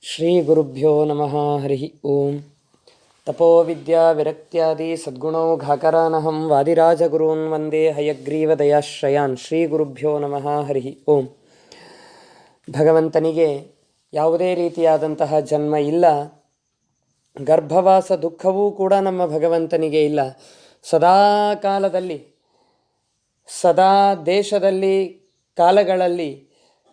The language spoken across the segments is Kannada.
ಶ್ರೀ ಗುರುಭ್ಯೋ ನಮಃ. ಹರಿ ಓಂ. ತಪೋ ವಿದ್ಯಾ ವಿರಕ್ತ್ಯಾದಿ ಸದ್ಗುಣೌಘಾಕರಾನಹಂ ವಾದಿರಾಜಗುರೂನ್ ವಂದೇ ಹಯಗ್ರೀವ ದಯಾಶ್ರಯಾನ್. ಶ್ರೀ ಗುರುಭ್ಯೋ ನಮಃ. ಹರಿ ಓಂ. ಭಗವಂತನಿಗೆ ಯಾವುದೇ ರೀತಿಯಾದಂತಹ ಜನ್ಮ ಇಲ್ಲ. ಗರ್ಭವಾಸ ದುಃಖವೂ ಕೂಡ ನಮ್ಮ ಭಗವಂತನಿಗೆ ಇಲ್ಲ. ಸದಾ ಕಾಲದಲ್ಲಿ, ಸದಾ ದೇಶದಲ್ಲಿ, ಕಾಲಗಳಲ್ಲಿ,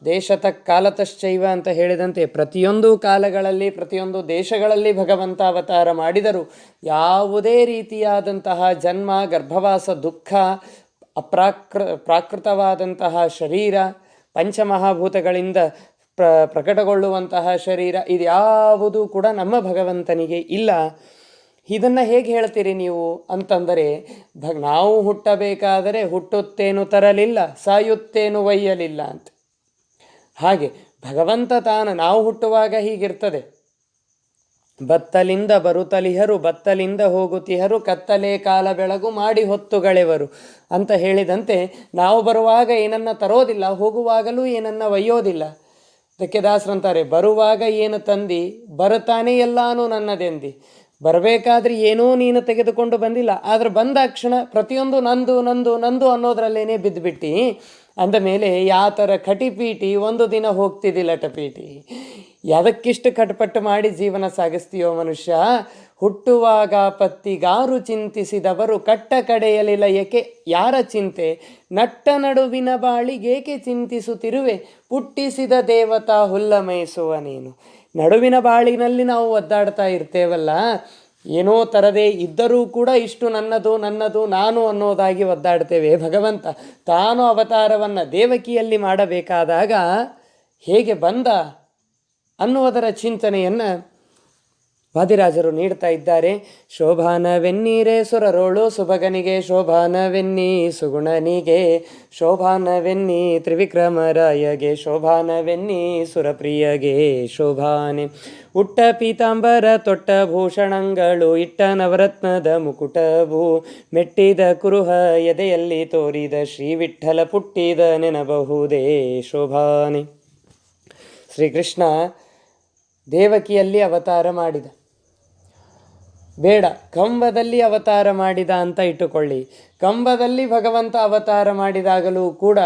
ದೇಶತ ಕಾಲತಶ್ಚೈವ ಅಂತ ಹೇಳಿದಂತೆ ಪ್ರತಿಯೊಂದು ಕಾಲಗಳಲ್ಲಿ, ಪ್ರತಿಯೊಂದು ದೇಶಗಳಲ್ಲಿ ಭಗವಂತ ಅವತಾರ ಮಾಡಿದರೂ ಯಾವುದೇ ರೀತಿಯಾದಂತಹ ಜನ್ಮ, ಗರ್ಭವಾಸ, ದುಃಖ, ಪ್ರಾಕೃತವಾದಂತಹ ಶರೀರ, ಪಂಚಮಹಾಭೂತಗಳಿಂದ ಪ್ರಕಟಗೊಳ್ಳುವಂತಹ ಶರೀರ, ಇದ್ಯಾವುದೂ ಕೂಡ ನಮ್ಮ ಭಗವಂತನಿಗೆ ಇಲ್ಲ. ಇದನ್ನು ಹೇಗೆ ಹೇಳ್ತೀರಿ ನೀವು ಅಂತಂದರೆ, ನಾವು ಹುಟ್ಟಬೇಕಾದರೆ ಹುಟ್ಟುತ್ತೇನು ತರಲಿಲ್ಲ, ಸಾಯುತ್ತೇನು ಒಯ್ಯಲಿಲ್ಲ ಅಂತ. ಹಾಗೆ ಭಗವಂತ ತಾನು, ನಾವು ಹುಟ್ಟುವಾಗ ಹೀಗಿರ್ತದೆ, ಬತ್ತಲಿಂದ ಬರುತ್ತಲಿಹರು, ಬತ್ತಲಿಂದ ಹೋಗುತ್ತಿಹರು, ಕತ್ತಲೆ ಕಾಲ ಬೆಳಗು ಮಾಡಿ ಹೊತ್ತುಗಳೆವರು ಅಂತ ಹೇಳಿದಂತೆ, ನಾವು ಬರುವಾಗ ಏನನ್ನ ತರೋದಿಲ್ಲ, ಹೋಗುವಾಗಲೂ ಏನನ್ನ ಒಯ್ಯೋದಿಲ್ಲ. ಅದಕ್ಕೆ ದಾಸರಂತಾರೆ, ಬರುವಾಗ ಏನು ತಂದಿ, ಬರುತ್ತಾನೆ ಎಲ್ಲಾನು ನನ್ನದೆಂದಿ. ಬರಬೇಕಾದ್ರೆ ಏನೂ ನೀನು ತೆಗೆದುಕೊಂಡು ಬಂದಿಲ್ಲ, ಆದರೆ ಬಂದ ಕ್ಷಣ ಪ್ರತಿಯೊಂದು ನಂದು ನಂದು ನಂದು ಅನ್ನೋದ್ರಲ್ಲೇನೆ ಬಿದ್ದುಬಿಟ್ಟು ಅಂದ ಮೇಲೆ ಯಾವ ಥರ ಕಟಿಪೀಟಿ ಒಂದು ದಿನ ಹೋಗ್ತಿದ್ದಿಲ್ಲ ಟಪೀಟಿ. ಯಾವುದಕ್ಕಿಷ್ಟು ಕಟಪಟ್ಟು ಮಾಡಿ ಜೀವನ ಸಾಗಿಸ್ತೀಯೋ ಮನುಷ್ಯ. ಹುಟ್ಟುವಾಗ ಪತ್ತಿಗಾರು ಚಿಂತಿಸಿದವರು ಕಟ್ಟ ಕಡೆಯಲಿಲ್ಲ ಏಕೆ ಯಾರ ಚಿಂತೆ, ನಟ್ಟ ನಡುವಿನ ಬಾಳಿಗೇಕೆ ಚಿಂತಿಸುತ್ತಿರುವೆ, ಪುಟ್ಟಿಸಿದ ದೇವತಾ ಹುಲ್ಲ ಮೈಸುವ ನೀನು. ನಡುವಿನ ಬಾಳಿನಲ್ಲಿ ನಾವು ಒದ್ದಾಡ್ತಾ ಇರ್ತೇವಲ್ಲ, ಏನೋ ತರದೇ ಇದ್ದರೂ ಕೂಡ ಇಷ್ಟು ನನ್ನದು ನನ್ನದು ನಾನು ಅನ್ನೋದಾಗಿ ಒದ್ದಾಡ್ತೇವೆ. ಭಗವಂತ ತಾನು ಅವತಾರವನ್ನು ದೇವಕಿಯಲ್ಲಿ ಮಾಡಬೇಕಾದಾಗ ಹೇಗೆ ಬಂದ ಅನ್ನುವುದರ ಚಿಂತನೆಯನ್ನು ವಾದಿರಾಜರು ನೀಡ್ತಾ ಇದ್ದಾರೆ. ಶೋಭಾನವೆನ್ನೀರೇ ಸುರರೋಳು ಸುಭಗನಿಗೆ, ಶೋಭಾನವೆನ್ನಿ ಸುಗುಣನಿಗೆ, ಶೋಭಾನವೆನ್ನಿ ತ್ರಿವಿಕ್ರಮರಾಯಗೆ, ಶೋಭಾನವೆನ್ನಿ ಸುರಪ್ರಿಯಗೆ ಶೋಭಾನೆ. ಉಟ್ಟ ಪೀತಾಂಬರ ತೊಟ್ಟ ಭೂಷಣಗಳು, ಇಟ್ಟ ನವರತ್ನದ ಮುಕುಟವು, ಮೆಟ್ಟಿದ ಕುರುಹ ಎದೆಯಲ್ಲಿ ತೋರಿದ ಶ್ರೀ ವಿಠ್ಠಲ ಪುಟ್ಟಿದ ನೆನಬಹುದೇ ಶೋಭಾನೆ. ಶ್ರೀಕೃಷ್ಣ ದೇವಕಿಯಲ್ಲಿ ಅವತಾರ ಮಾಡಿದ, ಬೇಡ ಕಂಬದಲ್ಲಿ ಅವತಾರ ಮಾಡಿದ ಅಂತ ಇಟ್ಟುಕೊಳ್ಳಿ. ಕಂಬದಲ್ಲಿ ಭಗವಂತ ಅವತಾರ ಮಾಡಿದಾಗಲೂ ಕೂಡ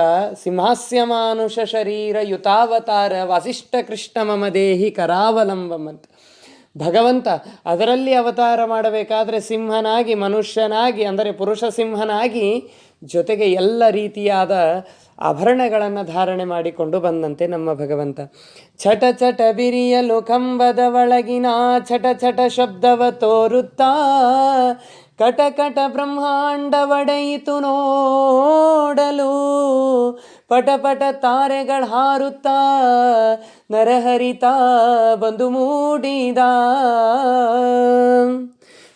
ಸಿಂಹಾಸ್ಯ ಮಾನುಷ ಶರೀರ ಯುತಾವತಾರ ವಾಸಿಷ್ಠ ಕೃಷ್ಣ ಮಮ ದೇಹಿ ಕರಾವಲಂಬಂ ಅಂತ ಭಗವಂತ ಅದರಲ್ಲಿ ಅವತಾರ ಮಾಡಬೇಕಾದ್ರೆ ಸಿಂಹನಾಗಿ, ಮನುಷ್ಯನಾಗಿ, ಅಂದರೆ ಪುರುಷ ಸಿಂಹನಾಗಿ, ಜೊತೆಗೆ ಎಲ್ಲ ರೀತಿಯಾದ ಆಭರಣಗಳನ್ನು ಧಾರಣೆ ಮಾಡಿಕೊಂಡು ಬಂದಂತೆ ನಮ್ಮ ಭಗವಂತ. ಛಟ ಛಟ ಬಿರಿಯಲು ಕಂಬದ ಒಳಗಿನ ಛಟ ಛಟ ಶಬ್ದವ ತೋರುತ್ತಾ, ಕಟ ಕಟ ಬ್ರಹ್ಮಾಂಡ ಒಡೆಯಿತು ನೋಡಲು, ಪಟ ಪಟ ತಾರೆಗಳ ಹಾರುತ್ತಾ ನರಹರಿತ ಬಂದು ಮೂಡಿದ.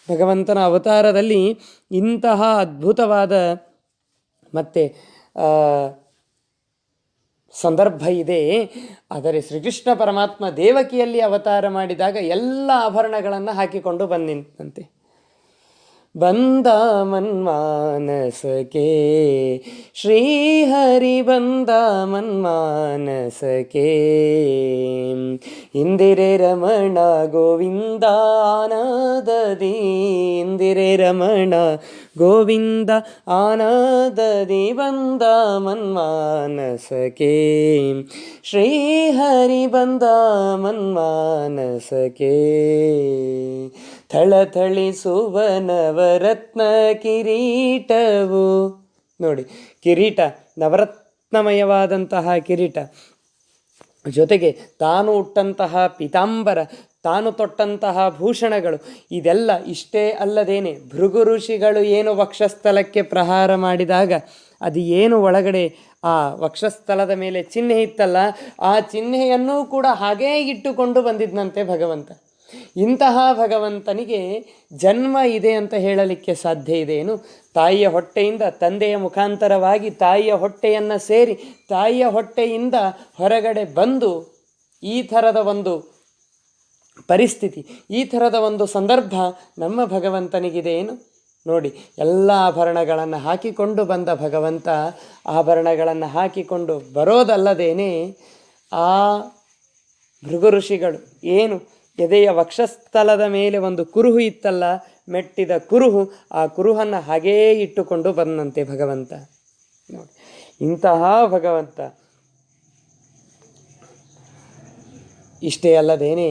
ಭಗವಂತನ ಅವತಾರದಲ್ಲಿ ಇಂತಹ ಅದ್ಭುತವಾದ ಮತ್ತೆ ಸಂದರ್ಭ ಇದೆ. ಆದರೆ ಶ್ರೀಕೃಷ್ಣ ಪರಮಾತ್ಮ ದೇವಕಿಯಲ್ಲಿ ಅವತಾರ ಮಾಡಿದಾಗ ಎಲ್ಲ ಆಭರಣಗಳನ್ನು ಹಾಕಿಕೊಂಡು ಬಂದಂತೆ. ಬಂದ ಮನ್ಮಾನಸಕೆ ಶ್ರೀಹರಿ, ಬಂದ ಮನ್ಮಾನಸಕೆ, ಇಂದಿರೆ ರಮಣ ಗೋವಿಂದ ಆನದದಿ, ಇಂದಿರೆ ರಮಣ ಗೋವಿಂದ ಆನದದಿ, ಬಂದ ಮನ್ಮಾನಸಕೆ ಶ್ರೀಹರಿ, ಬಂದ ಮನ್ಮಾನಸಕೆ. ಥಳಥಳಿಸುವ ನವರತ್ನ ಕಿರೀಟವು, ನೋಡಿ ಕಿರೀಟ, ನವರತ್ನಮಯವಾದಂತಹ ಕಿರೀಟ, ಜೊತೆಗೆ ತಾನು ಉಟ್ಟಂತಹ ಪೀತಾಂಬರ, ತಾನು ತೊಟ್ಟಂತಹ ಭೂಷಣಗಳು, ಇದೆಲ್ಲ ಇಷ್ಟೇ ಅಲ್ಲದೇನೆ ಭೃಗು ಋಷಿಗಳು ಏನು ವಕ್ಷಸ್ಥಲಕ್ಕೆ ಪ್ರಹಾರ ಮಾಡಿದಾಗ ಅದು ಏನು ಒಳಗಡೆ ಆ ವಕ್ಷಸ್ಥಲದ ಮೇಲೆ ಚಿಹ್ನೆ ಇತ್ತಲ್ಲ, ಆ ಚಿಹ್ನೆಯನ್ನೂ ಕೂಡ ಹಾಗೇ ಇಟ್ಟುಕೊಂಡು ಬಂದಿದ್ದಂತೆ ಭಗವಂತ. ಇಂತಹ ಭಗವಂತನಿಗೆ ಜನ್ಮ ಇದೆ ಅಂತ ಹೇಳಲಿಕ್ಕೆ ಸಾಧ್ಯ ಇದೆಯೇನು? ತಾಯಿಯ ಹೊಟ್ಟೆಯಿಂದ ತಂದೆಯ ಮುಖಾಂತರವಾಗಿ ತಾಯಿಯ ಹೊಟ್ಟೆಯನ್ನು ಸೇರಿ ತಾಯಿಯ ಹೊಟ್ಟೆಯಿಂದ ಹೊರಗಡೆ ಬಂದು ಈ ಥರದ ಒಂದು ಪರಿಸ್ಥಿತಿ, ಈ ಥರದ ಒಂದು ಸಂದರ್ಭ ನಮ್ಮ ಭಗವಂತನಿಗಿದೆ ಏನು? ನೋಡಿ, ಎಲ್ಲ ಆಭರಣಗಳನ್ನು ಹಾಕಿಕೊಂಡು ಬಂದ ಭಗವಂತ ಆಭರಣಗಳನ್ನು ಹಾಕಿಕೊಂಡು ಬರೋದಲ್ಲದೇನೆ ಆ ಭೃಗು ಋಷಿಗಳು ಏನು ಎದೆಯ ವಕ್ಷಸ್ಥಲದ ಮೇಲೆ ಒಂದು ಕುರುಹು ಇತ್ತಲ್ಲ, ಮೆಟ್ಟಿದ ಕುರುಹು, ಆ ಕುರುಹನ್ನು ಹಾಗೇ ಇಟ್ಟುಕೊಂಡು ಬಂದಂತೆ ಭಗವಂತ. ನೋಡಿ, ಇಂತಹ ಭಗವಂತ. ಇಷ್ಟೇ ಅಲ್ಲದೇನೆ,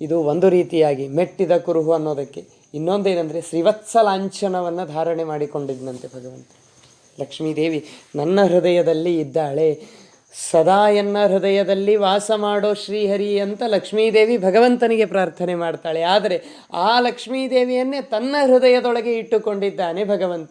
ಇದು ಒಂದು ರೀತಿಯಾಗಿ ಮೆಟ್ಟಿದ ಕುರುಹು ಅನ್ನೋದಕ್ಕೆ ಇನ್ನೊಂದೇನೆಂದರೆ ಶ್ರೀವತ್ಸ ಲಾಂಛನವನ್ನು ಧಾರಣೆ ಮಾಡಿಕೊಂಡಿದ್ದಂತೆ ಭಗವಂತ. ಲಕ್ಷ್ಮೀದೇವಿ ನನ್ನ ಹೃದಯದಲ್ಲಿ ಇದ್ದಾಳೆ, ಸದಾ ಎನ್ನ ಹೃದಯದಲ್ಲಿ ವಾಸ ಮಾಡೋ ಶ್ರೀಹರಿ ಅಂತ ಲಕ್ಷ್ಮೀದೇವಿ ಭಗವಂತನಿಗೆ ಪ್ರಾರ್ಥನೆ ಮಾಡ್ತಾಳೆ. ಆದರೆ ಆ ಲಕ್ಷ್ಮೀದೇವಿಯನ್ನೇ ತನ್ನ ಹೃದಯದೊಳಗೆ ಇಟ್ಟುಕೊಂಡಿದ್ದಾನೆ ಭಗವಂತ.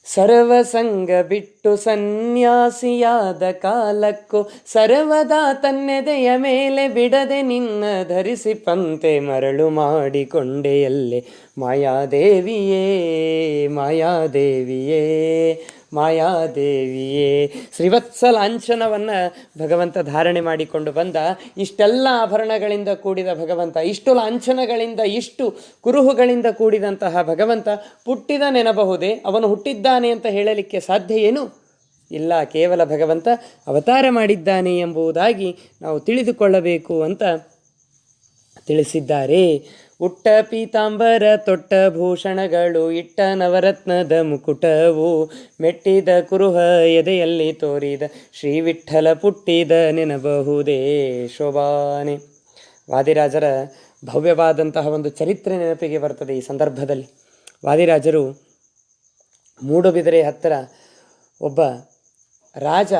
ಸರ್ವಸಂಗ ಬಿಟ್ಟು ಸನ್ಯಾಸಿಯಾದ ಕಾಲಕ್ಕೂ ಸರ್ವದಾ ತನ್ನೆದೆಯ ಮೇಲೆ ಬಿಡದೆ ನಿನ್ನ ಧರಿಸಿ ಪಂತೆ ಮರಳು ಮಾಡಿಕೊಂಡೆಯಲ್ಲೇ ಮಾಯಾದೇವಿಯೇ ಮಾಯಾದೇವಿಯೇ ಮಾಯಾದೇವಿಯೇ. ಶ್ರೀವತ್ಸ ಲಾಂಛನವನ್ನು ಭಗವಂತ ಧಾರಣೆ ಮಾಡಿಕೊಂಡು ಬಂದ. ಇಷ್ಟೆಲ್ಲ ಆಭರಣಗಳಿಂದ ಕೂಡಿದ ಭಗವಂತ, ಇಷ್ಟು ಲಾಂಛನಗಳಿಂದ, ಇಷ್ಟು ಕುರುಹುಗಳಿಂದ ಕೂಡಿದಂತಹ ಭಗವಂತ ಹುಟ್ಟಿದ ನೆನಬಹುದೇ? ಅವನು ಹುಟ್ಟಿದ್ದಾನೆ ಅಂತ ಹೇಳಲಿಕ್ಕೆ ಸಾಧ್ಯ ಏನು? ಇಲ್ಲ, ಕೇವಲ ಭಗವಂತ ಅವತಾರ ಮಾಡಿದ್ದಾನೆ ಎಂಬುದಾಗಿ ನಾವು ತಿಳಿದುಕೊಳ್ಳಬೇಕು ಅಂತ ತಿಳಿಸಿದ್ದಾರೆ. ಉಟ್ಟ ಪೀತಾಂಬರ ತೊಟ್ಟ ಭೂಷಣಗಳು ಇಟ್ಟ ನವರತ್ನದ ಮುಕುಟವು ಮೆಟ್ಟಿದ ಕುರುಹ ಎದೆಯಲ್ಲಿ ತೋರಿದ ಶ್ರೀ ವಿಠ್ಠಲ ಪುಟ್ಟಿದ ನೆನಬಹುದೇ ಶೋಭಾನೆ. ವಾದಿರಾಜರ ಭವ್ಯವಾದಂತಹ ಒಂದು ಚರಿತ್ರೆ ನೆನಪಿಗೆ ಬರ್ತದೆ ಈ ಸಂದರ್ಭದಲ್ಲಿ. ವಾದಿರಾಜರು ಮೂಡುಬಿದಿರೆ ಹತ್ತಿರ ಒಬ್ಬ ರಾಜ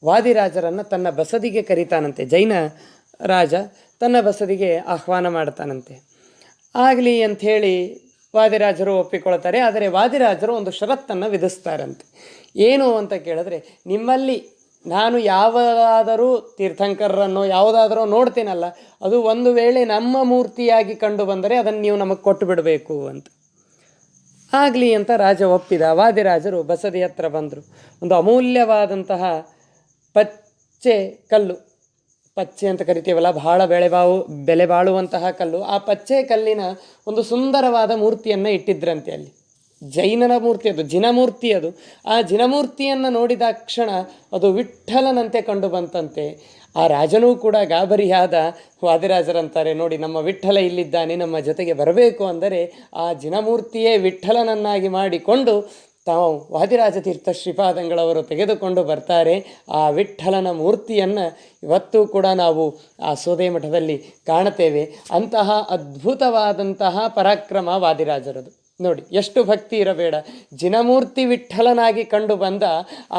ವಾದಿರಾಜರನ್ನು ತನ್ನ ಬಸದಿಗೆ ಕರೀತಾನಂತೆ. ಜೈನ ರಾಜ ತನ್ನ ಬಸದಿಗೆ ಆಹ್ವಾನ ಮಾಡ್ತಾನಂತೆ. ಆಗಲಿ ಅಂಥೇಳಿ ವಾದಿರಾಜರು ಒಪ್ಪಿಕೊಳ್ತಾರೆ. ಆದರೆ ವಾದಿರಾಜರು ಒಂದು ಷರತ್ತನ್ನು ವಿಧಿಸ್ತಾರಂತೆ. ಏನು ಅಂತ ಕೇಳಿದ್ರೆ, ನಿಮ್ಮಲ್ಲಿ ನಾನು ಯಾವುದಾದರೂ ತೀರ್ಥಂಕರರನ್ನು ಯಾವುದಾದರೂ ನೋಡ್ತೀನಲ್ಲ, ಅದು ಒಂದು ವೇಳೆ ನಮ್ಮ ಮೂರ್ತಿಯಾಗಿ ಕಂಡು ಬಂದರೆ ಅದನ್ನು ನೀವು ನಮಗೆ ಕೊಟ್ಟು ಬಿಡಬೇಕು ಅಂತ. ಆಗಲಿ ಅಂತ ರಾಜ ಒಪ್ಪಿದ. ವಾದಿರಾಜರು ಬಸದಿ ಹತ್ರ ಬಂದರು. ಒಂದು ಅಮೂಲ್ಯವಾದಂತಹ ಪಚ್ಚೆ ಕಲ್ಲು, ಪಚ್ಚೆ ಅಂತ ಕರಿತೀವಲ್ಲ, ಬಹಳ ಬೆಲೆ ಬಾಳುವಂತಹ ಕಲ್ಲು. ಆ ಪಚ್ಚೆ ಕಲ್ಲಿನ ಒಂದು ಸುಂದರವಾದ ಮೂರ್ತಿಯನ್ನು ಇಟ್ಟಿದ್ರಂತೆ ಅಲ್ಲಿ. ಜೈನನ ಮೂರ್ತಿ ಅದು, ಜಿನಮೂರ್ತಿ ಅದು. ಆ ಜಿನಮೂರ್ತಿಯನ್ನು ನೋಡಿದ ಕ್ಷಣ ಅದು ವಿಠ್ಠಲನಂತೆ ಕಂಡು ಬಂತಂತೆ. ಆ ರಾಜನೂ ಕೂಡ ಗಾಬರಿಯಾದ. ವಾದಿರಾಜರಂತಾರೆ, ನೋಡಿ ನಮ್ಮ ವಿಠ್ಠಲ ಇಲ್ಲಿದ್ದಾನೆ, ನಮ್ಮ ಜೊತೆಗೆ ಬರಬೇಕು ಅಂದರೆ ಆ ಜಿನಮೂರ್ತಿಯೇ ವಿಠ್ಠಲನನ್ನಾಗಿ ಮಾಡಿಕೊಂಡು ತಾವು ವಾದಿರಾಜ ತೀರ್ಥ ಶ್ರೀಪಾದಂಗಳವರು ತೆಗೆದುಕೊಂಡು ಬರ್ತಾರೆ. ಆ ವಿಠ್ಠಲನ ಮೂರ್ತಿಯನ್ನು ಇವತ್ತೂ ಕೂಡ ನಾವು ಆ ಸೋದೆ ಮಠದಲ್ಲಿ ಕಾಣುತ್ತೇವೆ. ಅಂತಹ ಅದ್ಭುತವಾದಂತಹ ಪರಾಕ್ರಮ ವಾದಿರಾಜರದು. ನೋಡಿ, ಎಷ್ಟು ಭಕ್ತಿ ಇರಬೇಡ. ಜಿನಮೂರ್ತಿ ವಿಠ್ಠಲನಾಗಿ ಕಂಡು ಬಂದ.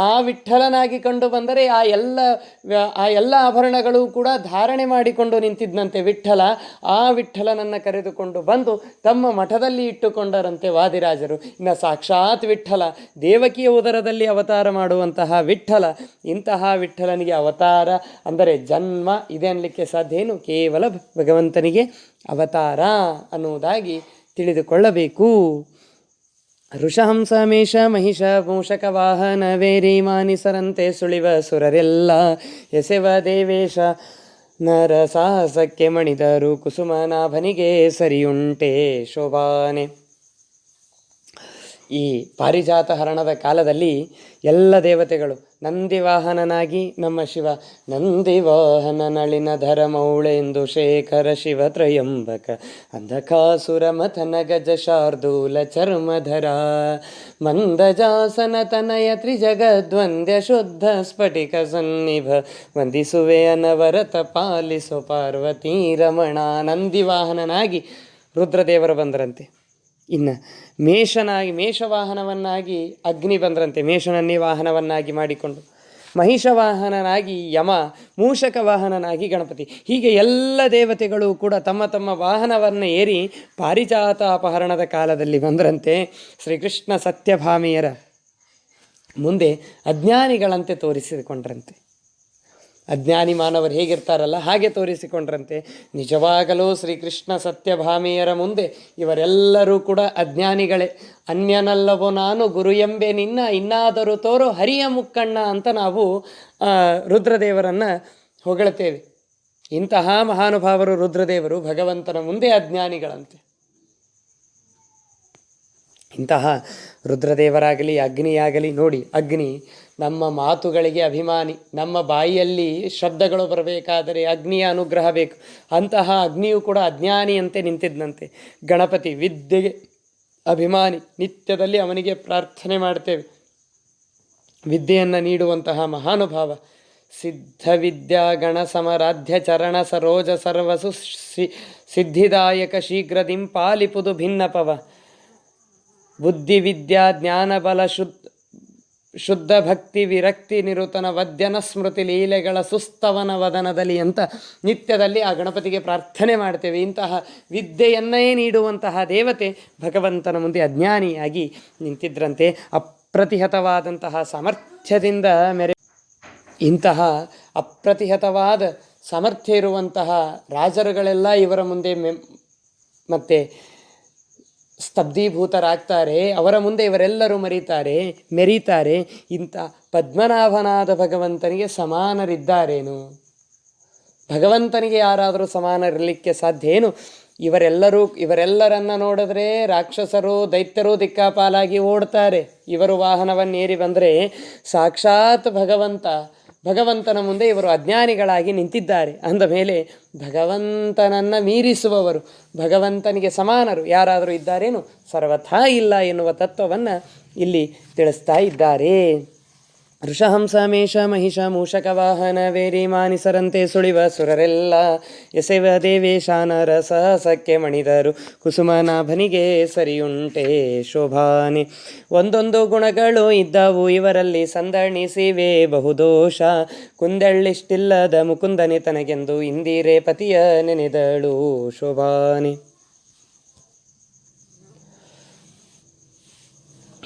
ಆ ವಿಠ್ಠಲನಾಗಿ ಕಂಡು ಬಂದರೆ ಆ ಎಲ್ಲ ಆಭರಣಗಳು ಕೂಡ ಧಾರಣೆ ಮಾಡಿಕೊಂಡು ನಿಂತಿದ್ದಂತೆ ವಿಠ್ಠಲ. ಆ ವಿಠ್ಠಲನನ್ನು ಕರೆದುಕೊಂಡು ಬಂದು ತಮ್ಮ ಮಠದಲ್ಲಿ ಇಟ್ಟುಕೊಂಡರಂತೆ ವಾದಿರಾಜರು. ಇನ್ನು ಸಾಕ್ಷಾತ್ ವಿಠ್ಠಲ, ದೇವಕಿಯ ಉದರದಲ್ಲಿ ಅವತಾರ ಮಾಡುವಂತಹ ವಿಠ್ಠಲ. ಇಂತಹ ವಿಠ್ಠಲನಿಗೆ ಅವತಾರ ಅಂದರೆ ಜನ್ಮ ಇದೆ ಅನ್ನಲಿಕ್ಕೆ ಸಾಧ್ಯ ಏನು? ಕೇವಲ ಭಗವಂತನಿಗೆ ಅವತಾರ ಅನ್ನುವುದಾಗಿ ತಿಳಿದುಕೊಳ್ಳಬೇಕು. ಋಷಹಂಸ ಮೇಷ ಮಹಿಷ ಮೂಷಕ ವಾಹನ ವೇರಿ ಮಾನಿಸರಂತೆ ಸುಳಿವ ಸುರರೆಲ್ಲ ಎಸೆವ ದೇವೇಶ ನರ ಸಾಹಸಕ್ಕೆ ಮಣಿದರು ಕುಸುಮನಾಭನಿಗೆ ಸರಿಯುಂಟೆ ಶೋಭಾನೆ. ಈ ಪಾರಿಜಾತ ಹರಣದ ಕಾಲದಲ್ಲಿ ಎಲ್ಲ ದೇವತೆಗಳು ನಂದಿವಾಹನನಾಗಿ ನಮ್ಮ ಶಿವ ನಂದಿವಾಹನ ನಳಿನ ಧರ ಮೌಳೆಂದು ಶೇಖರ ಶಿವ ತ್ರಯಂಬಕ ಅಂಧಕಾಸುರ ಮಥನ ಗಜ ಶಾರ್ದೂಲ ಚರ್ಮಧರ ಮಂದಜಾಸನ ತನಯ ತ್ರಿಜಗದ್ವಂದ್ಯ ಶುದ್ಧ ಸ್ಫಟಿಕ ಸನ್ನಿಭ ವಂದಿಸುವೆ ಅನವರತ ಪಾಲಿಸು ಪಾರ್ವತೀ ರಮಣ. ನಂದಿವಾಹನನಾಗಿ ರುದ್ರದೇವರು ಬಂದರಂತೆ. ಇನ್ನು ಮೇಷವಾಹನವನ್ನಾಗಿ ಅಗ್ನಿ ಬಂದರಂತೆ, ಮೇಷನನ್ನೇ ವಾಹನವನ್ನಾಗಿ ಮಾಡಿಕೊಂಡು. ಮಹಿಷವಾಹನನಾಗಿ ಯಮ, ಮೂಷಕ ವಾಹನನಾಗಿ ಗಣಪತಿ. ಹೀಗೆ ಎಲ್ಲ ದೇವತೆಗಳು ಕೂಡ ತಮ್ಮ ತಮ್ಮ ವಾಹನವನ್ನು ಏರಿ ಪಾರಿಜಾತ ಅಪಹರಣದ ಕಾಲದಲ್ಲಿ ಬಂದರಂತೆ. ಶ್ರೀಕೃಷ್ಣ ಸತ್ಯಭಾಮಿಯರ ಮುಂದೆ ಅಜ್ಞಾನಿಗಳಂತೆ ತೋರಿಸಿಕೊಂಡ್ರಂತೆ. ಅಜ್ಞಾನಿ ಮಾನವರು ಹೇಗಿರ್ತಾರಲ್ಲ ಹಾಗೆ ತೋರಿಸಿಕೊಂಡ್ರಂತೆ. ನಿಜವಾಗಲೂ ಶ್ರೀಕೃಷ್ಣ ಸತ್ಯಭಾಮಿಯರ ಮುಂದೆ ಇವರೆಲ್ಲರೂ ಕೂಡ ಅಜ್ಞಾನಿಗಳೇ. ಅನ್ಯನಲ್ಲವೋ ನಾನು ಗುರು ಎಂಬೆ ನಿನ್ನ ಇನ್ನಾದರೂ ತೋರೋ ಹರಿಯ ಮುಕ್ಕಣ್ಣ ಅಂತ ನಾವು ರುದ್ರದೇವರನ್ನು ಹೊಗಳ್ತೇವೆ. ಇಂತಹ ಮಹಾನುಭಾವರು ರುದ್ರದೇವರು ಭಗವಂತನ ಮುಂದೆ ಅಜ್ಞಾನಿಗಳಂತೆ. ಇಂತಹ ರುದ್ರದೇವರಾಗಲಿ ಅಗ್ನಿಯಾಗಲಿ ನೋಡಿ, ಅಗ್ನಿ ನಮ್ಮ ಮಾತುಗಳಿಗೆ ಅಭಿಮಾನಿ. ನಮ್ಮ ಬಾಯಿಯಲ್ಲಿ ಶಬ್ದಗಳು ಬರಬೇಕಾದರೆ ಅಗ್ನಿಯ ಅನುಗ್ರಹ ಬೇಕು. ಅಂತಹ ಅಗ್ನಿಯು ಕೂಡ ಅಜ್ಞಾನಿಯಂತೆ ನಿಂತಿದ್ದಂತೆ. ಗಣಪತಿ ವಿದ್ಯೆಗೆ ಅಭಿಮಾನಿ. ನಿತ್ಯದಲ್ಲಿ ಅವನಿಗೆ ಪ್ರಾರ್ಥನೆ ಮಾಡ್ತೇವೆ. ವಿದ್ಯೆಯನ್ನು ನೀಡುವಂತಹ ಮಹಾನುಭಾವ. ಸಿದ್ಧವಿದ್ಯಾ ಗಣ ಸಮರಾಧ್ಯ ಚರಣ ಸರೋಜ ಸರ್ವಸು ಸಿದ್ಧಿದಾಯಕ ಶೀಘ್ರದಿಂ ಪಾಲಿಪುದು ಭಿನ್ನಪವ. ಬುದ್ಧಿವಿದ್ಯಾ ಜ್ಞಾನಬಲ ಶುದ್ಧ ಭಕ್ತಿ ವಿರಕ್ತಿ ನಿರುತನ ವದ್ಯನ ಸ್ಮೃತಿ ಲೀಲೆಗಳ ಸುಸ್ತವನ ವದನದಲ್ಲಿ ಅಂತ ನಿತ್ಯದಲ್ಲಿ ಆ ಗಣಪತಿಗೆ ಪ್ರಾರ್ಥನೆ ಮಾಡ್ತೇವೆ. ಇಂತಹ ವಿದ್ಯೆಯನ್ನೇ ನೀಡುವಂತಹ ದೇವತೆ ಭಗವಂತನ ಮುಂದೆ ಅಜ್ಞಾನಿಯಾಗಿ ನಿಂತಿದ್ರಂತೆ. ಅಪ್ರತಿಹತವಾದಂತಹ ಸಾಮರ್ಥ್ಯದಿಂದ ಇಂತಹ ಅಪ್ರತಿಹತವಾದ ಸಾಮರ್ಥ್ಯ ಇರುವಂತಹ ರಾಜರುಗಳೆಲ್ಲ ಇವರ ಮುಂದೆ ಮತ್ತೆ ಸ್ತಬ್ಧೀಭೂತರಾಗ್ತಾರೆ. ಅವರ ಮುಂದೆ ಇವರೆಲ್ಲರೂ ಮೆರೀತಾರೆ. ಇಂಥ ಪದ್ಮನಾಭನಾದ ಭಗವಂತನಿಗೆ ಸಮಾನರಿದ್ದಾರೇನು? ಭಗವಂತನಿಗೆ ಯಾರಾದರೂ ಸಮಾನರಿರಲಿಕ್ಕೆ ಸಾಧ್ಯ ಏನು? ಇವರೆಲ್ಲರನ್ನ ನೋಡಿದ್ರೆ ರಾಕ್ಷಸರು ದೈತ್ಯರು ದಿಕ್ಕಾಪಾಲಾಗಿ ಓಡ್ತಾರೆ. ಇವರು ವಾಹನವನ್ನೇರಿ ಬಂದರೆ ಸಾಕ್ಷಾತ್ ಭಗವಂತನ ಮುಂದೆ ಇವರು ಅಜ್ಞಾನಿಗಳಾಗಿ ನಿಂತಿದ್ದಾರೆ. ಅಂದ ಮೇಲೆ ಭಗವಂತನನ್ನು ಮೀರಿಸುವವರು, ಭಗವಂತನಿಗೆ ಸಮಾನರು ಯಾರಾದರೂ ಇದ್ದಾರೇನು? ಸರ್ವಥಾ ಇಲ್ಲ ಎನ್ನುವ ತತ್ವವನ್ನು ಇಲ್ಲಿ ತಿಳಿಸ್ತಾ ಇದ್ದಾರೆ. ಋಷಹಂಸ ಮೇಷ ಮಹಿಷ ಮೂಷಕ ವಾಹನ ವೇರಿ ಮಾನಿಸರಂತೆ ಸುಳಿವ ಸುರರೆಲ್ಲ ಎಸೆವ ದೇವೇಶಾನರ ಸಹಸಕ್ಕೆ ಮಣಿದರು ಕುಸುಮನಾಭನಿಗೆ ಸರಿಯುಂಟೆ ಶೋಭಾನೆ. ಒಂದೊಂದು ಗುಣಗಳು ಇದ್ದವು ಇವರಲ್ಲಿ ಸಂದಣಿಸಿವೆ ಬಹುದೋಷ. ಕುಂದಳ್ಳಿಷ್ಟಿಲ್ಲದ ಮುಕುಂದನೆ ತನಗೆಂದು ಇಂದಿರೆ ಪತಿಯ ನೆನೆದಳು ಶೋಭಾನೆ.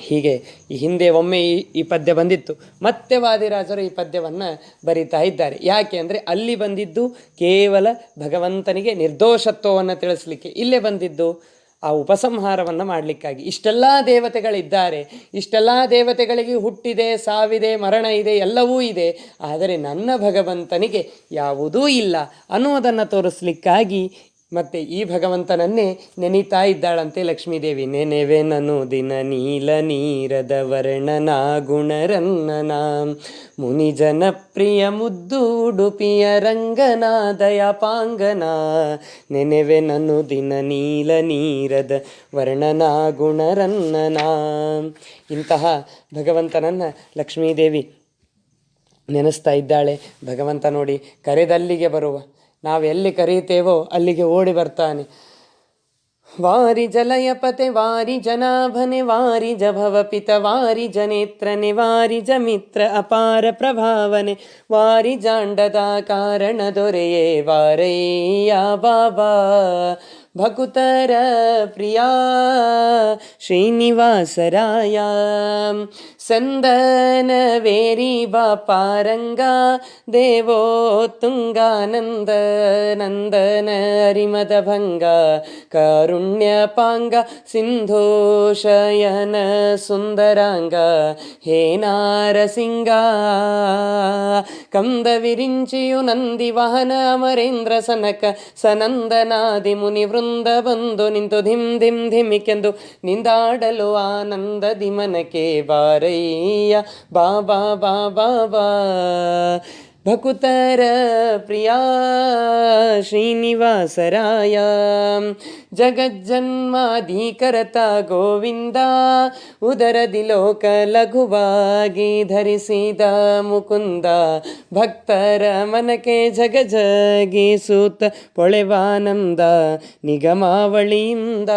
ಹೀಗೆ ಈ ಹಿಂದೆ ಒಮ್ಮೆ ಈ ಪದ್ಯ ಬಂದಿತ್ತು. ಮತ್ತೆ ವಾದಿರಾಜರು ಈ ಪದ್ಯವನ್ನು ಬರಿತಾ ಇದ್ದಾರೆ. ಯಾಕೆ ಅಂದರೆ ಅಲ್ಲಿ ಬಂದಿದ್ದು ಕೇವಲ ಭಗವಂತನಿಗೆ ನಿರ್ದೋಷತ್ವವನ್ನು ತಿಳಿಸ್ಲಿಕ್ಕೆ, ಇಲ್ಲೇ ಬಂದಿದ್ದು ಆ ಉಪಸಂಹಾರವನ್ನು ಮಾಡಲಿಕ್ಕಾಗಿ. ಇಷ್ಟೆಲ್ಲ ದೇವತೆಗಳಿದ್ದಾರೆ, ಇಷ್ಟೆಲ್ಲ ದೇವತೆಗಳಿಗೆ ಹುಟ್ಟಿದೆ, ಸಾವಿದೆ, ಮರಣ ಇದೆ, ಎಲ್ಲವೂ ಇದೆ. ಆದರೆ ನನ್ನ ಭಗವಂತನಿಗೆ ಯಾವುದೂ ಇಲ್ಲ ಅನ್ನುವುದನ್ನು ತೋರಿಸ್ಲಿಕ್ಕಾಗಿ ಮತ್ತು ಈ ಭಗವಂತನನ್ನೇ ನೆನೀತಾ ಇದ್ದಾಳಂತೆ ಲಕ್ಷ್ಮೀದೇವಿ. ನೆನೆವೆ ನನು ದಿನ ನೀಲ ನೀರದ ವರ್ಣನ ಗುಣರನ್ನನ ಮುನಿ ಜನಪ್ರಿಯ ಮುದ್ದು ಉಡುಪಿಯ ರಂಗನ ದಯಾಪಾಂಗನ. ನೆನೆವೆ ನನು ದಿನ ನೀಲ ನೀರದ ವರ್ಣನ ಗುಣರನ್ನನ. ಇಂತಹ ಭಗವಂತನನ್ನು ಲಕ್ಷ್ಮೀದೇವಿ ನೆನೆಸ್ತಾ ಇದ್ದಾಳೆ. ಭಗವಂತ ನೋಡಿ ಕರೆದಲ್ಲಿಗೆ ಬರುವ, ನಾವು ಎಲ್ಲಿ ಕರೀತೇವೋ ಅಲ್ಲಿಗೆ ಓಡಿ ಬರ್ತಾನೆ. ವಾರಿ ಜಲಯಪತೆ ವಾರಿ ಜನಾಭನೆ ವಾರಿ ಜಭವಪಿತ ವಾರಿ ಜನೇತ್ರನೆ ವಾರಿ ಜಮಿತ್ರ ಅಪಾರ ಪ್ರಭಾವನೆ ವಾರಿ ಜಾಂಡದ ಕಾರಣ ದೊರೆಯೇ ವಾರಯ್ಯ ಬಾಬಾ. ಭಕುತರ ಪ್ರಿಯಾ ಶ್ರೀನಿವಾಸರಾಯ ಸಂದನ ವೇರಿ ಬಾಪಾರಂಗ ದೇವೋ ತುಂಗಾನಂದ ನಂದನ ಹರಿಮದ ಭಂಗ ಕಾರುಣ್ಯ ಪಾಂಗ ಸಿಂಧೋ ಶಯನ ಸುಂದರಾಂಗ ಹೇ ನಾರಸಿಂಗ. ಕಂದ ವಿರಿಂಚಿಯು ನಂದಿ ವಾಹನ ಅಮರೇಂದ್ರ ಸನಕ ಸನಂದನಾದಿ ಮುನಿ ವೃಂದ ಬಂದು ನಿಂತು ಧಿಮ್ ಧಿಮ್ ಧಿಮಿಕೆಂದು ನಿಂದಾಡಲು ಆನಂದದಿ ಮನಕೆ ಬಾರಯ್ಯ ಬಾಬಾ ಬಾಬಾ ಬಾ. ಭಕುತರ ಪ್ರಿಯಾ ಶ್ರೀನಿವಾಸರಾಯ ಜಗಜ್ಜನ್ಮಾಧಿಕರತ ಗೋವಿಂದ ಉದರದಿ ಲೋಕ ಲಘುವಾಗಿ ಧರಿಸಿದ ಮುಕುಂದ. ಭಕ್ತರ ಮನಕೆ ಜಗಜಗೀಸುತ್ತ ಪೊಳೆವಾನಂದ ನಿಗಮಾವಳಿಯಿಂದ.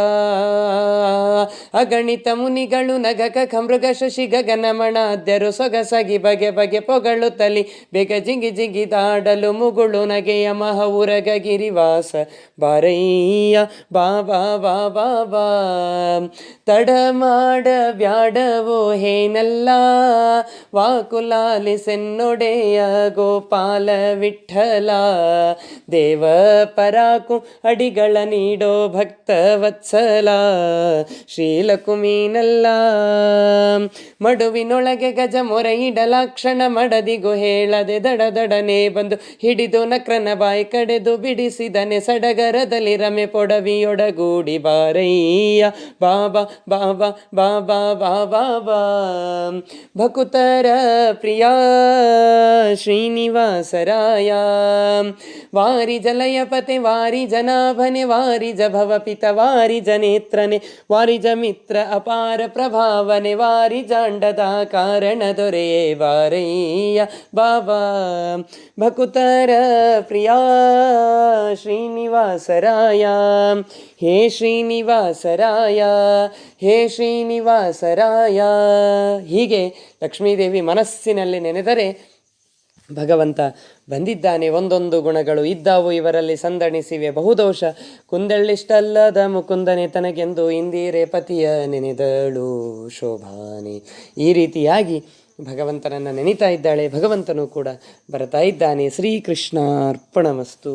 ಅಗಣಿತ ಮುನಿಗಳು ನಗಕ ಖಮೃಗ ಶಶಿ ಗಗನ ಮಣಾದ್ಯರು ಸೊಗಸಗಿ ಬಗೆ ಬಗೆ ಪೊಗಳುತ್ತಲಿ ಬೇಗ ಜಿಗಿ ಜಿಗಿದಾಡಲು ಮುಗುಳು ನಗೆಯ ಮಹವುರಗ ಗಿರಿವಾಸ ಬಾರಯ್ಯ ಬಾಬಾ ಬಾಬಾ ಬಾ. ತಡ ಮಾಡ ಬ್ಯಾಡವೋ ಹೇನಲ್ಲ ವಾಕುಲಾಲಿಸೆನ್ನೊಡೆಯ ಗೋಪಾಲ ವಿಠಲ. ದೇವ ಪರಾಕು ಅಡಿಗಳ ನೀಡೋ ಭಕ್ತ ವತ್ಸಲ ಶ್ರೀಲಕುಮೀನಲ್ಲ. ಮಡುವಿನೊಳಗೆ ಗಜ ಮೊರೆ ಇಡಲಾಕ್ಷಣ ಮಡದಿಗೂ ಹೇಳದೆ ದಡದಡನೆ ಬಂದು ಹಿಡಿದು ನಕ್ರನ ಬಾಯಿ ಕಡೆದು ಬಿಡಿಸಿದನೆ ಸಡಗರದಲ್ಲಿ ರಮೆ ಪೊಡವಿಯೊಳ ನನ್ನೊಡಗೂಡಿ ಬಾರಯ್ಯ ಬಾಬಾ ಬಾಬಾ ಬಾಬಾ ಬಾಬಾ ಬಾ ಭಕುತರ ಪ್ರಿಯ ಶ್ರೀನಿವಾಸರಾಯ ವಾರಿ ಜಲಯಪತೆ ವಾರಿ ಜನಾಭನೆ ವಾರಿ ಜಭವ ಪಿತ ವಾರಿ ಜನೇತ್ರನೆ ವಾರಿ ಜ ಮಿತ್ರ ಅಪಾರ ಪ್ರಭಾವನೆ ವಾರಿ ಜಾಂಡದ ಕಾರಣ ದೊರೆಯೇ ಬಾರಯ್ಯ ಬಾಬಾ ಭಕುತರ ಪ್ರಿಯ ಶ್ರೀನಿವಾಸರಾಯ ಹೇ ಶ್ರೀನಿವಾಸರಾಯ ಹೇ ಶ್ರೀನಿವಾಸರಾಯ. ಹೀಗೆ ಲಕ್ಷ್ಮೀದೇವಿ ಮನಸ್ಸಿನಲ್ಲಿ ನೆನೆದರೆ ಭಗವಂತ ಬಂದಿದ್ದಾನೆ. ಒಂದೊಂದು ಗುಣಗಳು ಇದ್ದಾವು ಇವರಲ್ಲಿ ಸಂದಣಿಸಿವೆ ಬಹುದೋಷ ಕುಂದಳ್ಳಿಷ್ಟಲ್ಲದ ಮುಕುಂದನೆ ತನಗೆಂದು ಇಂದಿರೆ ಪತಿಯ ನೆನೆದಳು ಶೋಭಾನೆ. ಈ ರೀತಿಯಾಗಿ ಭಗವಂತನನ್ನು ನೆನೀತಾ ಇದ್ದಾಳೆ. ಭಗವಂತನು ಕೂಡ ಬರ್ತಾ ಇದ್ದಾನೆ. ಶ್ರೀಕೃಷ್ಣ ಅರ್ಪಣಮಸ್ತು.